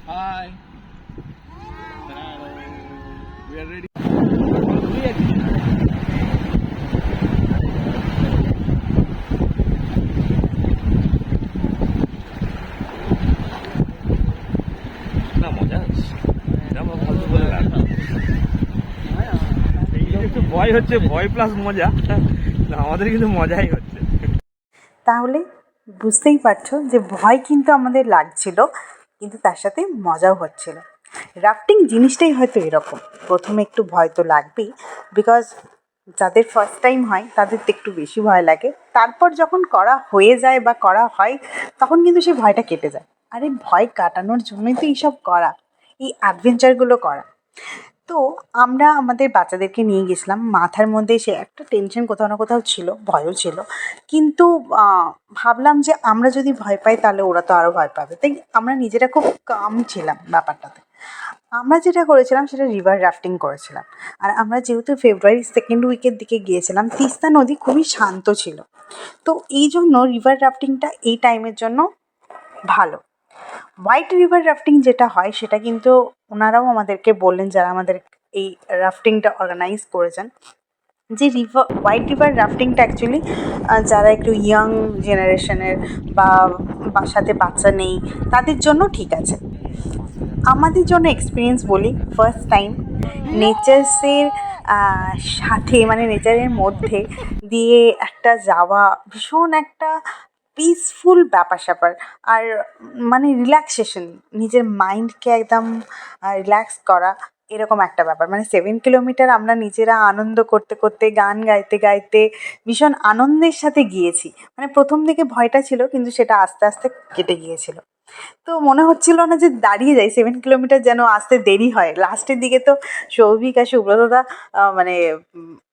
Hi. Hello. We are ready. না মজা হচ্ছে না ফালতু বলে লাভ নেই। একটু ভয় হচ্ছে, ভয় প্লাস মজা। না আমাদের কিন্তু মজাই হচ্ছে। তাহলে বুঝতেই পারছো যে ভয় কিন্তু আমাদের লাগছিল, কিন্তু তার সাথে মজাও হচ্ছিল। রাফটিং জিনিসটাই হয়তো এরকম, প্রথমে একটু ভয় তো লাগবেই, বিকজ যাদের ফার্স্ট টাইম হয় তাদের তো একটু বেশি ভয় লাগে। তারপর যখন করা হয়ে যায় বা করা হয় তখন কিন্তু সেই ভয়টা কেটে যায়। আর এই ভয় কাটানোর জন্যই তো এইসব করা, এই অ্যাডভেঞ্চারগুলো করা। তো আমরা আমাদের বাচ্চাদেরকে নিয়ে গেছিলাম, মাথার মধ্যে সে একটা টেনশন কোথাও না কোথাও ছিল, ভয়ও ছিল, কিন্তু ভাবলাম যে আমরা যদি ভয় পাই তাহলে ওরা তো আরও ভয় পাবে, তাই আমরা নিজেরা খুব কাম ছিলাম ব্যাপারটাতে। আমরা যেটা করেছিলাম সেটা রিভার রাফটিং করেছিলাম। আর আমরা যেহেতু ফেব্রুয়ারির সেকেন্ড উইকের দিকে গিয়েছিলাম, তিস্তা নদী খুবই শান্ত ছিল, তো এই জন্য রিভার রাফটিংটা এই টাইমের জন্য ভালো। হোয়াইট রিভার রাফটিং যেটা হয় সেটা কিন্তু ওনারাও আমাদেরকে বললেন, যারা আমাদের এই রাফটিংটা অর্গানাইজ করেছেন, যে হোয়াইট রিভার রাফটিংটা অ্যাকচুয়ালি যারা একটু ইয়াং জেনারেশনের বা সাথে বাচ্চা নেই তাদের জন্য ঠিক আছে। আমাদের জন্য এক্সপিরিয়েন্স বলি, ফার্স্ট টাইম নেচার্সের সাথে, মানে নেচারের মধ্যে দিয়ে একটা যাওয়া, ভীষণ একটা পিসফুল ব্যাপার স্যাপার। আর মানে রিল্যাক্সেশন, নিজের মাইন্ডকে একদম রিল্যাক্স করা, এরকম একটা ব্যাপার। মানে 7 কিলোমিটার আমরা নিজেরা আনন্দ করতে করতে, গান গাইতে গাইতে ভীষণ আনন্দের সাথে গিয়েছি। মানে প্রথম দিকে ভয়টা ছিল, কিন্তু সেটা আস্তে আস্তে কেটে গিয়েছিল। তো মনে হচ্ছিল না যে দাঁড়িয়ে যাই, 7 কিলোমিটার যেন আসতে দেরি হয়। লাস্টের দিকে তো সৌভিক আর সুব্রতদা মানে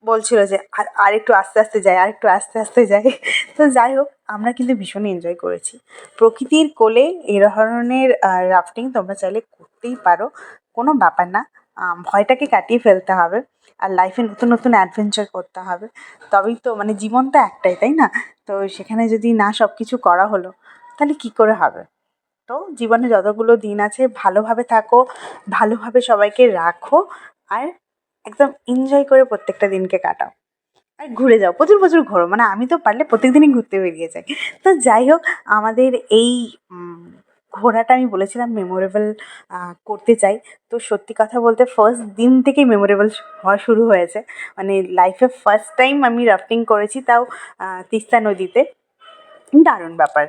বলছিল যে আর একটু আস্তে আস্তে যাই, আর একটু আস্তে আস্তে যাই। তো যাই হোক, আমরা কিন্তু ভীষণ এনজয় করেছি। প্রকৃতির কোলে এই ধরনের রাফটিং তোমরা চাইলে করতেই পারো, কোনো ব্যাপার না। ভয়টাকে কাটিয়ে ফেলতে হবে, আর লাইফে নতুন নতুন অ্যাডভেঞ্চার করতে হবে, তবেই তো, মানে জীবন তো একটাই, তাই না? তো সেখানে যদি না সব কিছু করা হলো তাহলে কী করে হবে? তো জীবনে যতগুলো দিন আছে ভালোভাবে থাকো, ভালোভাবে সবাইকে রাখো, আর একদম এনজয় করে প্রত্যেকটা দিনকে কাটাও। আর ঘুরে যাও, প্রচুর প্রচুর ঘোরো, মানে আমি তো পারলে প্রত্যেক দিনই ঘুরতে বেরিয়ে যাই। তো যাই হোক, আমাদের এই ঘোরাটা আমি বলেছিলাম মেমোরেবল করতে চাই। তো সত্যি কথা বলতে ফার্স্ট দিন থেকেই মেমোরেবল হওয়া শুরু হয়েছে। মানে লাইফে ফার্স্ট টাইম আমি রাফটিং করেছি, তাও তিস্তা নদীতে। দারুণ ব্যাপার।